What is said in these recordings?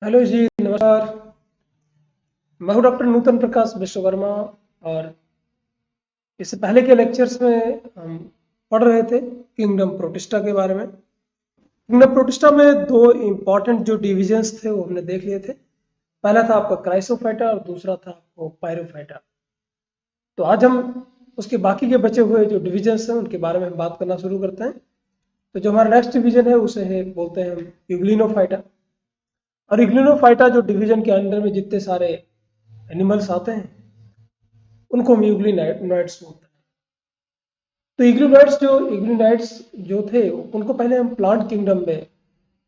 Hello जी, नमस्कार। मैं हूं डॉक्टर नूतन प्रकाश विश्वकर्मा। और इससे पहले के लेक्चर्स में हम पढ़ रहे थे किंगडम प्रोटिस्टा के बारे में। किंगडम प्रोटिस्टा में दो इम्पॉर्टेंट जो डिविजन्स थे वो हमने देख लिए थे। पहला था आपका क्राइसोफाइटा और दूसरा था आपको पायरोफाइटा। तो आज हम उसके बाकी के बचे हुए जो डिविजन्स हैं उनके बारे में हम बात करना शुरू करते हैं। तो जो हमारा नेक्स्ट डिवीजन है उसे है बोलते हैं हम यूग्लिनोफाइटा। और यूग्लिनोफाइटा जो डिवीजन के अंडर में जितने सारे एनिमल्स आते हैं उनको हम यूग्लिनोइड्स बोलते हैं। तो इग्लूनाइट्स जो थे उनको पहले हम प्लांट किंगडम में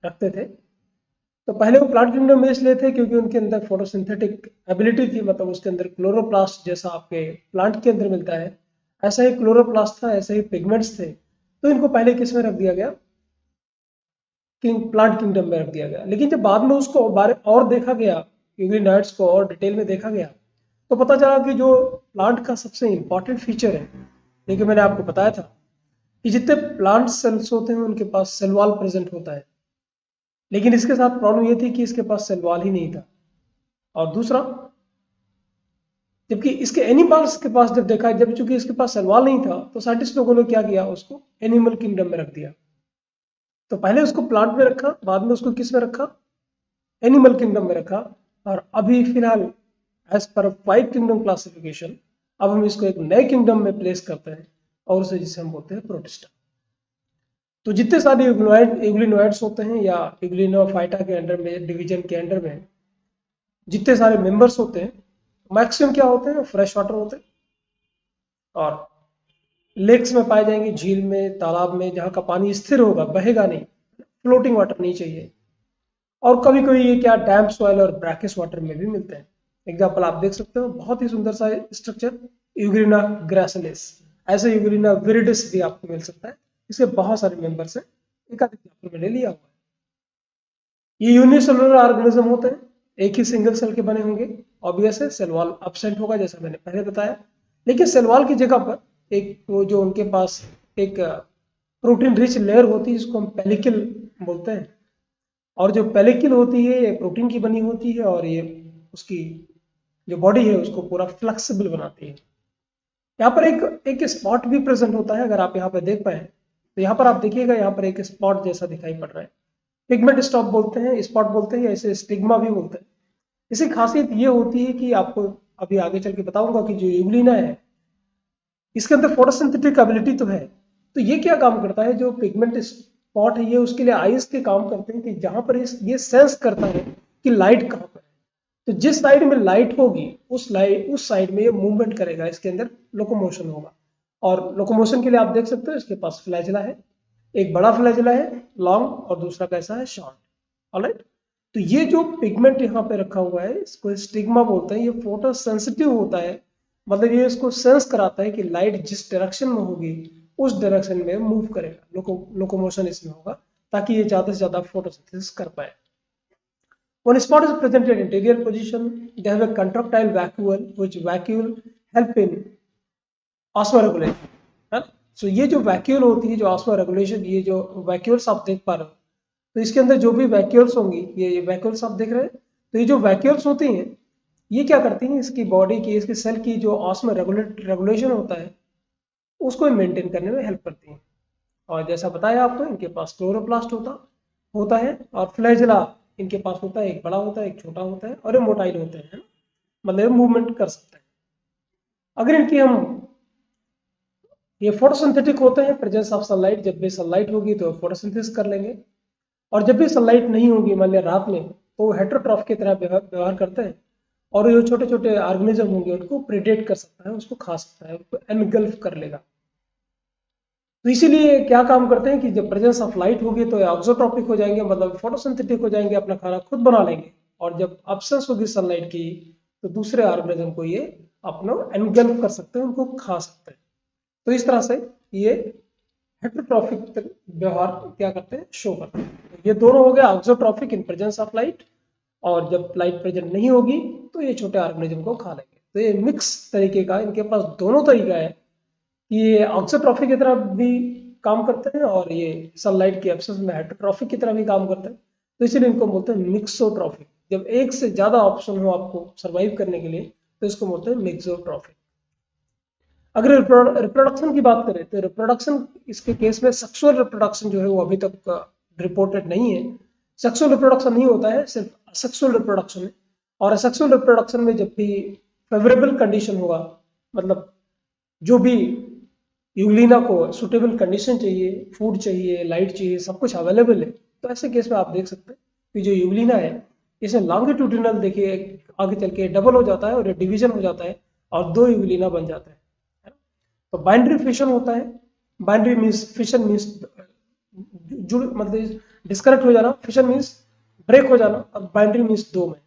रखते थे। तो पहले वो प्लांट किंगडम में इसलिए थे क्योंकि उनके अंदर फोटोसिंथेटिक एबिलिटी थी, मतलब उसके अंदर क्लोरोप्लास्ट जैसा आपके प्लांट के अंदर मिलता है ऐसा ही क्लोरोप्लास्ट था, ऐसे ही पिगमेंट्स थे। तो इनको पहले किस में रख दिया गया, प्लांट किंगडम में रख दिया गया। लेकिन जब बाद में उसको बारे और देखा गया, यूग्लिनाइट्स को और डिटेल में देखा गया, तो पता चला कि जो प्लांट का सबसे इंपॉर्टेंट फीचर है, लेकिन मैंने आपको बताया था कि जितने प्लांट सेल्स होते हैं उनके पास सेल वॉल प्रेजेंट होता है। लेकिन इसके साथ प्रॉब्लम ये थी कि इसके पास सेल वॉल ही नहीं था। और दूसरा, जबकि इसके एनिमल्स के पास जब देखा, जब चूंकि इसके पास सेल वॉल नहीं था, तो साइंटिस्ट लोगों ने क्या किया, उसको एनिमल किंगडम में रख दिया। तो पहले उसको प्लांट में रखा, बाद में उसको किस में रखा, एनिमल किंगडम में रखा। और अभी फिलहाल एज पर 5 किंगडम क्लासिफिकेशन अब हम इसको एक नए किंगडम में प्लेस करते हैं, और उसे जिसे हम बोलते हैं प्रोटिस्टा। तो जितने सारे यूग्लिनोइड्स होते हैं या यूग्लिनोफाइटा के अंडर में, डिवीजन के अंडर में जितने सारे मेंबर्स होते हैं, मैक्सिमम क्या होते हैं, फ्रेश वाटर होते हैं और लेक्स में पाए जाएंगे, झील में, तालाब में, जहाँ का पानी स्थिर होगा, बहेगा नहीं, फ्लोटिंग वाटर नहीं चाहिए। और कभी कभी ये क्या डैम्प सॉइल और ब्रैकिश वाटर में भी मिलते हैं। एग्जाम्पल आप देख सकते हो, बहुत ही सुंदर सा स्ट्रक्चर, यूग्रिना ग्रासिलिस। ऐसे यूग्रिना विरिडिस भी आपको मिल सकता है। इसके बहुत सारे मेंबर्स हैं, एक आध एग्जाम्पल मैंने लिया हुआ है। ये यूनिसेलुलर ऑर्गेनिज्म होते हैं, एक ही सिंगल सेल के बने होंगे। ऑब्वियस है सेल वॉल एब्सेंट होगा, जैसा मैंने पहले बताया। लेकिन सेल वॉल की जगह पर एक वो जो उनके पास एक प्रोटीन रिच लेयर होती है, जिसको हम पेलिकल बोलते हैं। और जो पेलिकल होती है ये प्रोटीन की बनी होती है, और ये उसकी जो बॉडी है उसको पूरा फ्लेक्सिबल बनाती है। यहाँ पर एक एक स्पॉट भी प्रेजेंट होता है, अगर आप यहाँ पर देख पाए तो यहाँ पर आप देखिएगा, यहाँ पर एक स्पॉट जैसा दिखाई पड़ रहा है। पिगमेंट स्टॉप बोलते हैं, स्पॉट बोलते हैं, ऐसे स्टिग्मा भी बोलते हैं। इसकी खासियत ये होती है कि आपको अभी आगे चल के बताऊंगा कि जो यूग्लिना है इसके अंदर फोटोसिंथेटिक एबिलिटी तो है। तो ये क्या काम करता है, जो पिगमेंट स्पॉट है ये उसके लिए आइस के काम करते हैं कि जहां पर ये सेंस करता है कि लाइट कहाँ पर है। तो जिस साइड में लाइट होगी उस साइड में ये मूवमेंट करेगा, इसके अंदर लोकोमोशन होगा। और लोकोमोशन के लिए आप देख सकते हो इसके पास फ्लैजिला है, एक बड़ा फ्लैजिला है लॉन्ग, और दूसरा कैसा है, शॉर्ट। ऑलराइट। तो ये जो पिगमेंट यहाँ पे रखा हुआ है इसको स्टिग्मा बोलते हैं। ये फोटो सेंसिटिव होता है, मतलब ये इसको सेंस कराता है कि लाइट जिस डायरेक्शन में होगी उस डायरेक्शन में मूव करेगा, लोकोमोशन इसमें होगा, ताकि ये ज्यादा से ज्यादा फोटोसिंथेसिस कर पाए। When spot is present in interior position, they have a contractile vacuole, which vacuole help in osmoregulation. है ना? So ये जो वैक्यूल होती है, जो osmoregulation, ये जो वैक्यूल्स आप देख पा रहे हो, तो इसके अंदर जो भी वैक्यूल्स होंगी, ये वैक्यूल्स आप देख रहे हैं। तो ये जो वैक्यूल्स होती हैं ये क्या करती हैं, इसकी बॉडी की, इसकी सेल की जो ऑस्मो रेगुलेशन होता है उसको मेंटेन करने में हेल्प करती हैं। और जैसा बताया आपको, इनके पास क्लोरोप्लास्ट होता है, और फ्लैजिला इनके पास होता है, एक बड़ा होता है, एक छोटा होता है, और ये मोटाइल होते हैं, मतलब मूवमेंट कर सकते हैं। अगर इनकी हम, ये फोटोसिंथेटिक होते हैं, प्रेजेंस ऑफ सनलाइट, जब भी सनलाइट होगी तो फोटोसिंथेसिस कर लेंगे। और जब भी सनलाइट नहीं होगी, मान लिया रात में, तो वो हेटरोट्रॉफ की तरह व्यवहार करते हैं, और जो छोटे छोटे ऑर्गेनिज्म होंगे उनको प्रेडेट कर सकता है, उसको खा सकता है, उसको एनगल्फ कर लेगा। तो इसीलिए क्या काम करते हैं कि जब प्रेजेंस ऑफ लाइट होगी तो ऑक्सोट्रॉपिक हो जाएंगे, मतलब फोटोसिंथेटिक हो जाएंगे, अपना खाना खुद बना लेंगे। और जब अब्सेंस होगी सनलाइट की तो दूसरे ऑर्गेनिज्म को ये अपना एनगल्फ कर सकते हैं, उनको खा सकते हैं। तो इस तरह से ये हेटरोट्रॉफिक व्यवहार क्या करते हैं, शो करते हैं। तो ये दोनों हो गया ऑक्सोट्रॉफिक इन प्रेजेंस ऑफ लाइट, और जब लाइट प्रेजेंट नहीं होगी तो ये छोटे ऑर्गेनिज्म को खा लेंगे। तो ये मिक्स तरीके का, इनके पास दोनों तरीका है कि ये ऑक्सोट्रॉफिक की तरह भी काम करते हैं, और ये सनलाइट की एब्सेंस में हेटरोट्रॉफिक की तरह भी काम करते हैं। तो इसीलिए इनको बोलते हैं मिक्सोट्रॉफिक। जब एक से ज्यादा ऑप्शन हो आपको सर्वाइव करने के लिए तो इसको बोलते हैं मेक्सोट्रॉफिक। अगर रिप्रोडक्शन की बात करें तो रिप्रोडक्शन इसके केस में सेक्सुअल रिप्रोडक्शन जो है वो अभी तक रिपोर्टेड नहीं है। सेक्सुअल रिप्रोडक्शन नहीं होता है, सिर्फ असेक्सुअल रिप्रोडक्शन है। और असेक्सुअल रिप्रोडक्शन में जब भी फेवरेबल कंडीशन होगा, मतलब जो भी यूग्लिना को सुटेबल कंडीशन चाहिए, फूड चाहिए, लाइट चाहिए, सब कुछ अवेलेबल है, तो ऐसे केस में आप देख सकते हैं कि जो यूग्लिना है इसमें लॉन्गिट्यूडिनल देखिए आगे चल के डबल हो जाता है और डिवीजन हो जाता है और 2 यूग्लिना बन जाता है ना? तो बाइनरी फिशन होता है। बाइनरी मीन्स फिशन मीन्स जुड़ मतलब डिस्कनेक्ट हो जाना, फिशन मीन्स ब्रेक हो जाना, और बाइनरी मीन्स 2 में।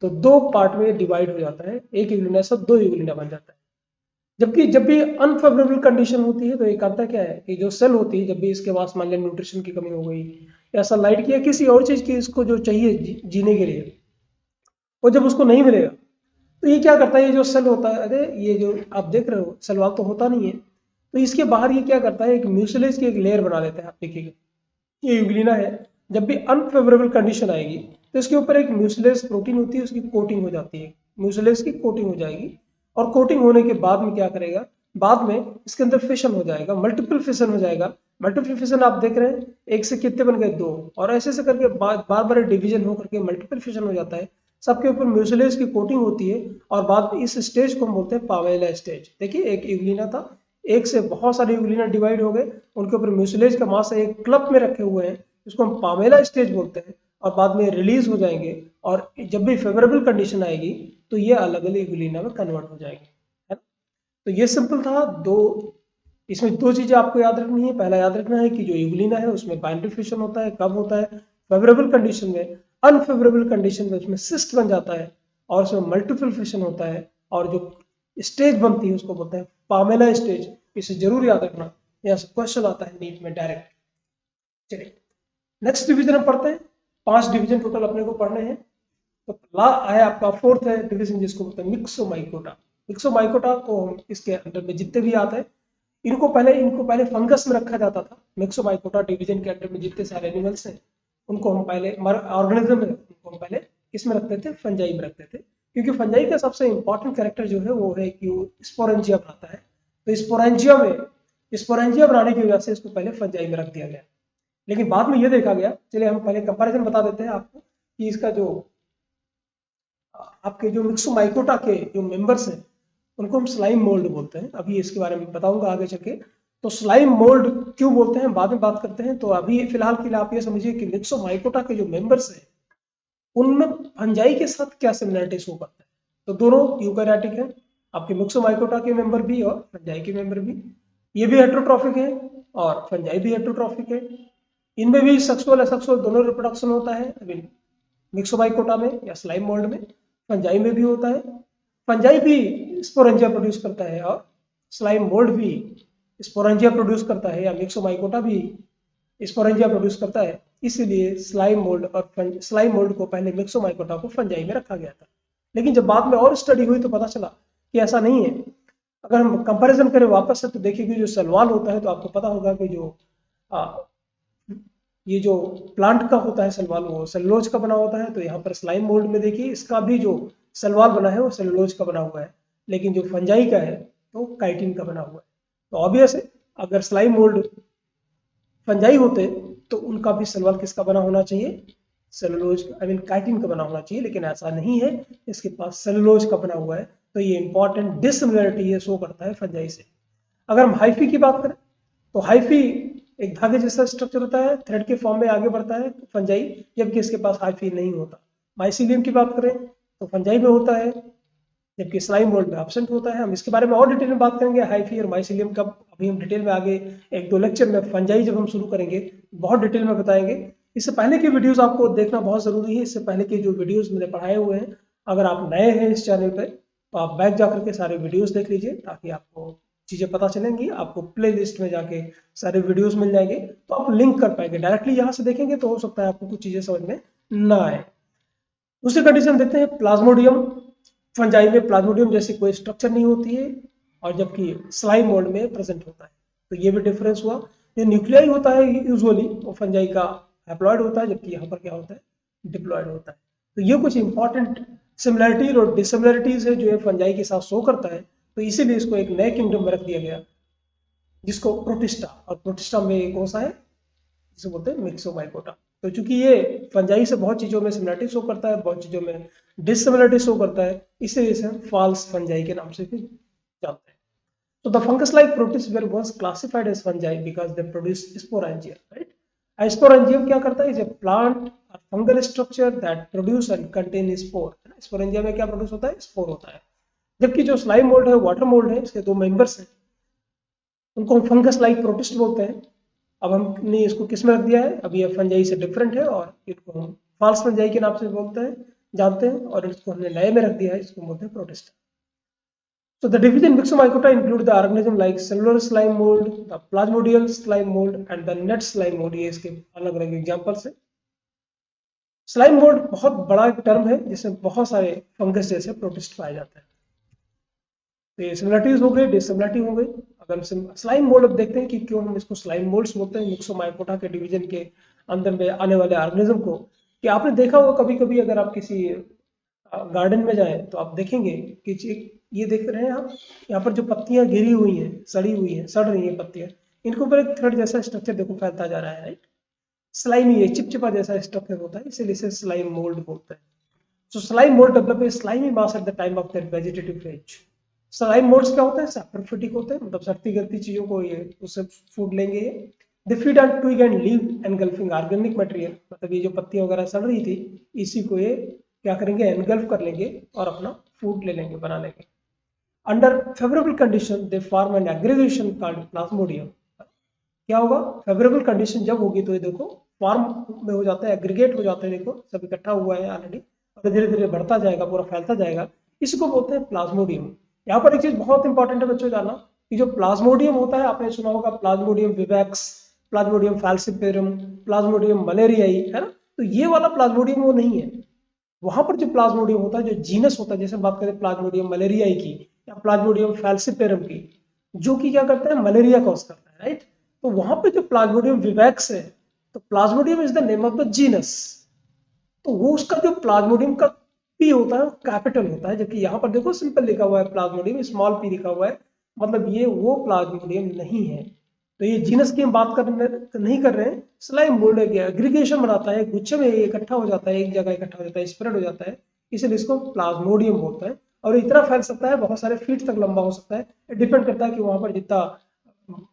तो 2 पार्ट में डिवाइड हो जाता है, एक यूग्लिना से 2 यूग्लिना बन जाता है। जबकि जब भी अनफेवरेबल कंडीशन होती है तो ये करता क्या है कि जो सेल होती है, जब भी इसके पास मान लिया न्यूट्रिशन की कमी हो गई या सनलाइट की या किसी और चीज की इसको जो चाहिए जीने के लिए, वो जब उसको नहीं मिलेगा तो ये क्या करता है, ये जो सेल होता है, अरे ये जो आप देख रहे हो सेल वॉल तो होता नहीं है, तो इसके बाहर ये क्या करता है, एक म्यूसिलेज की एक लेयर बना लेता है। आप देखिएगा ये यूग्लिना है, जब भी अनफेवरेबल कंडीशन आएगी तो इसके ऊपर एक म्यूसिलेज प्रोटीन होती है, उसकी कोटिंग हो जाती है, म्यूसिलेज की कोटिंग हो जाएगी। और कोटिंग होने के बाद में क्या करेगा, बाद में इसके अंदर फिशन हो जाएगा, मल्टीपल फिशन हो जाएगा। मल्टीपल फिशन आप देख रहे हैं, एक से कितने बन गए, 2, और ऐसे ऐसे करके बार बार डिवीजन होकर के मल्टीपल फिशन हो जाता है। सबके ऊपर म्यूसिलेज की कोटिंग होती है और बाद में इस स्टेज को हम बोलते हैं पावेला स्टेज। देखिए एक यूग्लिना था, एक से बहुत सारे यूग्लिना डिवाइड हो गए, उनके ऊपर म्यूसिलेज का मास एक क्लब में रखे हुए हैं, इसको हम पामेला स्टेज बोलते हैं, और बाद में रिलीज हो जाएंगे। और जब भी फेवरेबल कंडीशन आएगी तो ये अलग अलग यूग्लिना में कन्वर्ट हो जाएंगे, है ना। तो ये सिंपल था। दो इसमें 2 चीजें आपको याद रखनी है। पहला याद रखना है कि जो यूग्लिना है उसमें बाइनरी फिशन होता है, कब होता है, फेवरेबल कंडीशन में। अनफेवरेबल कंडीशन में उसमें सिस्ट बन जाता है और उसमें मल्टीपल फिशन होता है, और जो स्टेज बनती है उसको बोलते हैं पामेला स्टेज। इसे जरूर याद रखना, यहाँ से क्वेश्चन आता है नीट में डायरेक्ट। चलिए नेक्स्ट डिवीजन हम पढ़ते हैं। 5 डिवीजन टोटल अपने को पढ़ने हैं। तो ला है आपका 4th है डिवीजन, जिसको बोलते हैं मिक्सोमाइकोटा। मिक्सोमाइकोटा को हम इसके अंडर में जितने भी आते हैं, इनको पहले फंगस में रखा जाता था। मिक्सोमाइकोटा डिवीजन के अंडर में जितने सारे एनिमल्स हैं उनको हम पहले ऑर्गेनिज्म में उनको हम पहले इसमें रखते थे, फंजाई में रखते थे, क्योंकि फंजाई का सबसे इंपॉर्टेंट कैरेक्टर जो है वो है कि वो स्पोरेंजिया बनाता है। तो स्पोरेंजिया बनाने की वजह से इसको पहले फंजाई में रख दिया गया। लेकिन बाद में ये देखा गया, चलिए हम पहले कंपैरिजन बता देते हैं आपको कि इसका जो आपके जो मिक्सोमाइकोटा के जो मेंबर्स हैं उनको हम स्लाइम मोल्ड बोलते हैं। अभी इसके बारे में बताऊंगा आगे चल के। तो स्लाइम मोल्ड क्यों बोलते हैं बाद में बात करते हैं। तो अभी फिलहाल के लिए आप ये समझिए कि मिक्सोमाइकोटा के जो मेंबर्स हैं उनमें फंजाई के साथ क्या सिमिलरिटी शो करता है। तो दोनों यूकैरियोटिक है, आपके मिक्सोमाइकोटा के मेंबर भी और फंजाई के मेंबर भी। ये भी हेटेरोट्रॉफिक है और फंजाई भी हेटेरोट्रॉफिक है। इनमें भी सेक्सुअल असेक्सुअल दोनों रिप्रोडक्शन होता है, अभी मिक्सोमाइकोटा में या स्लाइम मोल्ड में। फंजाई में भी होता है, फंजाई भी स्पोरेंजिया प्रोड्यूस करता है और स्लाइम मोल्ड भी स्पोरेंजिया प्रोड्यूस करता है, या मिक्सोमाइकोटा भी स्पोरेंजिया प्रोड्यूस करता है। इसीलिए स्लाइम मोल्ड को पहले मिक्सोमाइकोटा को फंजाई में रखा गया था। लेकिन जब बाद में और स्टडी हुई तो पता चला कि ऐसा नहीं है। अगर हम कंपैरिजन करें वापस से तो देखिए कि जो सलवाल होता है, तो आपको पता होगा कि जो ये जो प्लांट का होता है सलवाल वो सेलुलोज का बना होता है। तो यहाँ पर स्लाइम मोल्ड में देखिए इसका भी जो सलवाल बना है वो सेलुलोज का बना हुआ है, लेकिन जो फंजाई का है तो काइटिन का बना हुआ है। तो ऑब्वियस है अगर स्लाइम मोल्ड फंजाई होते तो उनका भी सलवाल किसका बना होना चाहिए, सेलुलोज आई मीन काइटिन का बना होना चाहिए, लेकिन ऐसा नहीं है, इसके पास सेलुलोज का बना हुआ है। तो ये इंपॉर्टेंट डिसिमिलरिटी ये शो करता है फंजाई से। अगर हम हाइफी की बात करें तो हाइफी एक धागे जैसा स्ट्रक्चर होता है, थ्रेड के फॉर्म में आगे बढ़ता है फंजाई, जबकि इसके पास हाइफी नहीं होता। माइसीलियम की बात करें तो फंजाई में होता है, जबकि स्लाइम मोल्ड में एब्सेंट होता है। हम इसके बारे में और डिटेल में बात करेंगे हाइफी और माइसीलियम का, अभी हम डिटेल में आगे 1-2 लेक्चर में फंजाई जब हम शुरू करेंगे बहुत डिटेल में बताएंगे। इससे पहले की वीडियोस आपको देखना बहुत जरूरी है। इससे पहले के जो वीडियोस मैंने पढ़ाए हुए हैं, अगर आप नए हैं इस चैनल पर तो आप बैक जाकर के सारे वीडियोस देख लीजिए, ताकि आपको चीजें पता चलेंगी। आपको प्ले लिस्ट में जाके सारे वीडियोस मिल जाएंगे, तो आप लिंक कर पाएंगे। डायरेक्टली यहाँ से देखेंगे तो हो सकता है आपको कुछ चीजें समझ में ना आए। दूसरी कंडीशन देखते हैं प्लाज्मोडियम। फंजाई में प्लाज्मोडियम जैसी कोई स्ट्रक्चर नहीं होती है, और जबकि स्लाइम मोल्ड में प्रेजेंट होता है। तो ये भी डिफरेंस हुआ। जो न्यूक्लियाई होता है यूजुअली वो फंजाई का हैप्लॉइड होता है, जबकि यहाँ पर क्या होता है, डिप्लॉइड होता है। तो ये कुछ इंपॉर्टेंट सिमिलरिटीज और डिसिमिलरिटीज है जो ये फंजाई के साथ शो करता है। तो इसीलिए इसको एक नए किंगडम में रख दिया गया जिसको प्रोटिस्टा, और प्रोटिस्टा में एक कौन सा है जिसे बोलते हैं मिक्सोमाइकोटा। तो चूंकि ये फंजाई से बहुत चीजों में सिमिलरिटी शो करता है, बहुत चीजों में डिसिमिलरिटी शो करता है, इसीलिए इसे हम फॉल्स फंजाई के नाम से भी जानते हैं। So the fungus-like protists were once classified as fungi because they produce sporangia, right? A sporangium क्या करता है? Is a plant or fungal structure that produce and contain spore. Sporangia में क्या produce होता है? Spore होता है। जबकि जो स्लाइम मोल्ड है, वाटर मोल्ड है, इसके दो मेंबर्स हैं, उनको हम फंगस लाइक प्रोटिस्ट बोलते हैं। अब हमने इसको किस में रख दिया है? अब ये फंजाई से डिफरेंट है और इनको हम फॉल्स फंजाई के नाम से बोलते हैं, जानते हैं, और इसको हमने नए में रख दिया है, इसको बोलते हैं protist. So the division Myxomycota include the organism like cellular slime mold, the plasmodial slime mold and the net slime mold। ये इसके अलग अलग एग्जांपल्स हैं। स्लाइम मोल्ड बहुत बड़ा एक टर्म है जिसमें बहुत सारे फंगस जैसे प्रोटिस्ट पाए जाते हैं। तो ये सिमिलरिटीज हो गई, डिसिमिलरिटी हो गई। अगर हम स्लाइम मोल्ड अब देखते हैं कि क्यों हम इसको स्लाइम मोल्ड्स बोलते हैं मिक्सोमाइकोटा के डिवीजन के अंदर में आने वाले ऑर्गेनिज्म को। कि आपने देखा होगा कभी कभी अगर आप किसी गार्डन में जाएं तो आप देखेंगे कि ये देख रहे हैं आप, यहाँ पर जो पत्तियां गिरी हुई हैं, सड़ी हुई हैं, सड़ रही हैं पत्तियां, इनके ऊपर एक थ्रेड जैसा स्ट्रक्चर देखो फैलता जा रहा है, राइट? स्लाइमी है, चिपचिपा जैसा स्ट्रक्चर होता है, इसीलिए इसे स्लाइम मोल्ड बोलते हैं। So slime mould develop a slimy mass at the time of that vegetative phase. Slime moulds क्या होता है? सैप्रोफिटिक होते हैं, मतलब सड़ती गलती चीजों को ये उससे फूड लेंगे। They feed on twig and leave engulfing organic material, मतलब ये जो पत्तियां वगैरह सड़ रही थी इसी को ये क्या करेंगे? एनगल्फ कर लेंगे और अपना फूड ले लेंगे, बना लेंगे। Under favourable condition they form an aggregation called plasmodium. क्या होगा? फेवरेबल कंडीशन जब होगी तो ये देखो फॉर्म में हो जाता है, एग्रीगेट हो जाता है, देखो सब इकट्ठा हुआ है ऑलरेडी और धीरे धीरे बढ़ता जाएगा, पूरा फैलता जाएगा, इसको बोलते हैं प्लाज्मोडियम। यहाँ पर एक चीज बहुत इंपॉर्टेंट है बच्चों जानना कि जो प्लाज्मोडियम होता है, आपने सुना होगा plasmodium vivax, plasmodium falciparum, plasmodium malariae, है ना? तो ये वाला प्लाज्मोडियम वो नहीं है। वहां पर जो प्लाज्मोडियम होता है, जो जीनस होता है, जैसे बात करें प्लाज्मोडियम मलेरियाई की या प्लाज्मोडियम फैल्सिपेरम की, जो कि क्या करता है? मलेरिया कॉज करता है, राइट? तो वहां पे जो प्लाज्मोडियम विवैक्स है, तो Plasmodium is the name of the genus, तो वो उसका जो प्लाज्मोडियम का पी होता है कैपिटल होता है, जबकि यहाँ पर देखो सिंपल लिखा हुआ है प्लाज्मोडियम, स्मॉल पी लिखा हुआ है, मतलब ये वो प्लाज्मोडियम नहीं है। तो ये जीनस की हम बात नहीं कर रहे हैं। स्लाइम मोल्ड एग्रीगेशन बनाता है, गुच्छे में इकट्ठा हो जाता है, एक जगह इकट्ठा हो जाता है, स्प्रेड हो जाता है, इसलिए इसको प्लाज्मोडियम बोलते हैं। और इतना फैल सकता है, बहुत सारे फीट तक लंबा हो सकता है। डिपेंड करता है कि वहां पर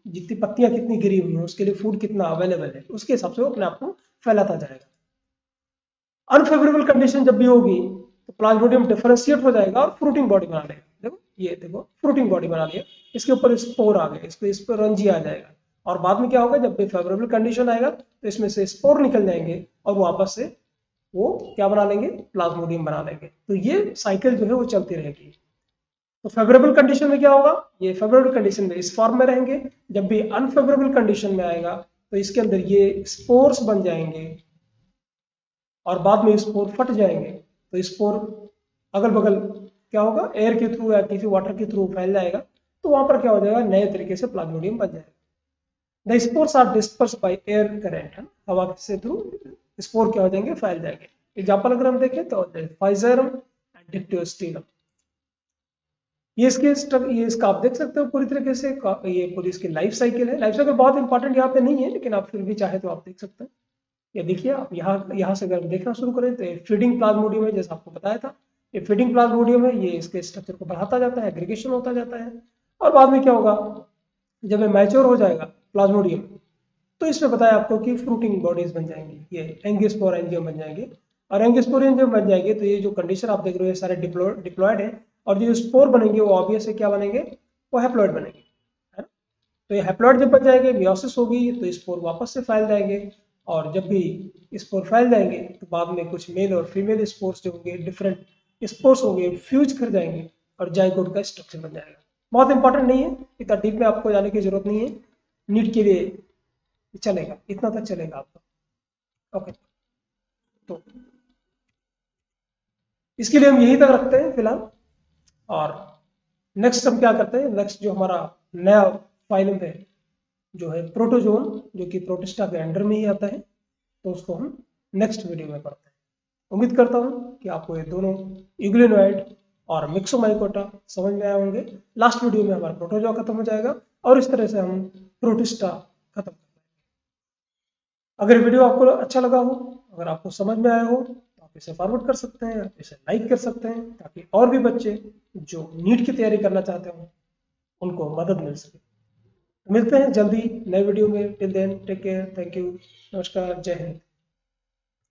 जितनी पत्तियां कितनी गिरी हुई हैं, उसके लिए फूड कितना अवेलेबल है, उसके हिसाब से वो अपने आप को फैलाता जाएगा। अनफेवरेबल कंडीशन जब भी होगी तो प्लाज्मोडियम डिफरेंशिएट हो जाएगा और फ्रूटिंग बॉडी बना लेगा। देखो ये देखो फ्रूटिंग बॉडी बना लिया, इसके ऊपर स्पोर आ गए, इस पर रंजी आ जाएगा, और बाद में क्या होगा? जब भी फेवरेबल कंडीशन आएगा तो इसमें से स्पोर निकल जाएंगे और वापस से वो क्या बना लेंगे? प्लाज्मोडियम बना लेंगे। तो ये साइकिल जो है वो चलती रहेगी। तो फेवरेबल कंडीशन में क्या होगा? ये फेवरेबल कंडीशन में इस फॉर्म में रहेंगे। जब भी अनफेवरेबल कंडीशन में आएगा तो इसके अंदर ये स्पोर्स बन जाएंगे और बाद में स्पोर फट जाएंगे। तो स्पोर अगल बगल क्या होगा? एयर के थ्रू या किसी वाटर के थ्रू फैल जाएगा, तो वहां पर क्या हो जाएगा? नए तरीके से प्लाज्मोडियम बन जाएगा। The spores are disperse by air current, है, हवा के थ्रू स्पोर क्या हो जाएंगे? फैल जाएंगे। एग्जाम्पल अगर हम देखें तो फाइजरम एंड डिप्टियोस्टिलम, ये इसका आप देख सकते हो पूरी तरीके से, ये पूरी इसकी लाइफ साइकिल है। लाइफ साइकिल बहुत इंपॉर्टेंट यहाँ पे नहीं है, लेकिन आप फिर भी चाहे तो आप देख सकते हैं। ये देखिए आप यहाँ से अगर देखना शुरू करें तो फीडिंग प्लाज्मोडियम है, जैसा आपको बताया था, ये फीडिंग प्लाज्मोडियम है, ये इसके स्ट्रक्चर को बढ़ाता जाता है, एग्रीगेशन होता जाता है, और बाद में क्या होगा? जब ये मैच्योर हो जाएगा प्लाज्मोडियम, तो इसमें बताया आपको कि फ्रूटिंग बॉडीज बन जाएंगी, ये एंजियोस्पोरेंजियम बन जाएंगे। और एंजियोस्पोरेंजियम बन जाएंगे तो ये जो कंडीशन आप देख रहे हो सारे डिप्लॉयड है, और जो स्पोर बनेंगे वो ऑब्वियस है क्या बनेंगे? वो हैप्लॉयड बनेंगे, है ना? तो ये हैप्लॉयड जब बन जाएंगे, मियोसिस होगी तो स्पोर वापस से फैल जाएंगे, और जब भी स्पोर फैल जाएंगे तो बाद में कुछ मेल और फीमेल स्पोर्स जो होंगे, डिफरेंट स्पोर्स होंगे, फ्यूज कर जाएंगे और जाइगोट का स्ट्रक्चर बन जाएगा। बहुत इंपॉर्टेंट नहीं है, इतना डीप में आपको जाने की जरूरत नहीं है, नीट के लिए चलेगा, इतना तक चलेगा आपका। ओके, तो इसके लिए हम यही तक रखते हैं फिलहाल, और नेक्स्ट हम क्या करते हैं? नेक्स्ट जो हमारा नया फाइलम है जो है प्रोटोजोन, जो कि प्रोटिस्टा के अंडर में ही आता है, तो उसको हम नेक्स्ट वीडियो में पढ़ते हैं। उम्मीद करता हूँ कि आपको ये दोनों यूग्लिनोइड और मिक्सोमाइकोटा समझ में आए होंगे। लास्ट वीडियो में हमारा प्रोटोजोआ खत्म हो जाएगा और इस तरह से हम प्रोटिस्टा खत्म कर पाएंगे। अगर वीडियो आपको अच्छा लगा हो, अगर आपको समझ में आया हो, तो आप इसे फॉरवर्ड कर सकते हैं, आप इसे लाइक कर सकते हैं, ताकि और भी बच्चे जो नीट की तैयारी करना चाहते हो उनको मदद मिल सके। मिलते हैं जल्दी नए वीडियो में। Till then take care, thank you, नमस्कार, जय हिंद।